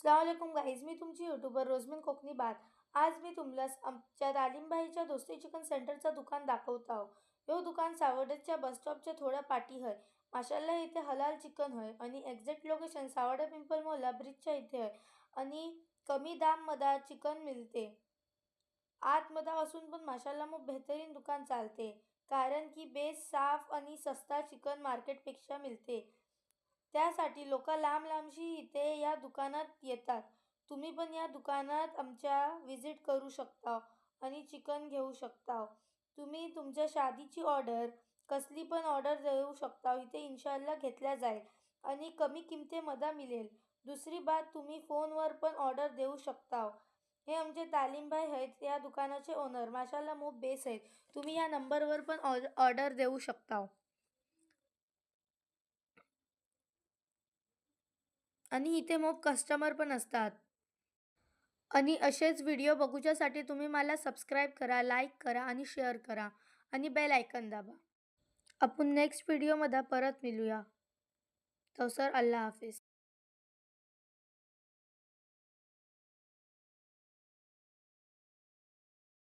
अस्सलाम गाईज, मी तुमची यूट्यूबर रोजमिन कोकणी बात. आज मी तुमला आमच्या दालिमबाईच्या दोस्ती चिकन सेंटरचं दुकान दाखवत आहो. ह्यो दुकान सावर्डेच्या बस स्टॉपच्या थोड्या पाठी हय. माशाल्लाह इथे हलाल चिकन हय आणि एक्झॅक्ट लोकेशन सावर्डे पिंपल मॉलला ब्रिजच्या इथे हय आणि कमी दाममध्ये चिकन मिळते. आतमध्ये असून पण माशाल्लाह मग बेहतरीन दुकान चालते, कारण की बेस साफ आणि सस्ता चिकन मार्केटपेक्षा मिळते. त्यासाठी लोक लांब लांबशी इथे या दुकानात येतात. तुम्ही पण या दुकानात आमच्या व्हिजिट करू शकता आणि चिकन घेऊ शकता. तुम्ही तुमच्या शादीची ऑर्डर, कसली पण ऑर्डर देऊ शकता. इथे इन्शाअल्लाह घेतल्या जाईल आणि कमी किमतीमध्ये मिळेल. दुसरी बात, तुम्ही फोनवर पण ऑर्डर देऊ शकता. हे आमचे तालीमभाई आहेत, या दुकानाचे ओनर. माशाल्लाह मोब बेस आहेत. तुम्ही या नंबरवर पण ऑर्डर देऊ शकता. आणि इथे मोब कस्टमर पण असतात. आणि असेच व्हिडिओ बघूच्यासाठी तुम्ही मला सबस्क्राईब करा, लाईक करा आणि शेअर करा आणि बेल आयकन दाबा. आपण नेक्स्ट व्हिडिओमध्ये परत मिळूया. तवसर अल्लाह हाफिज.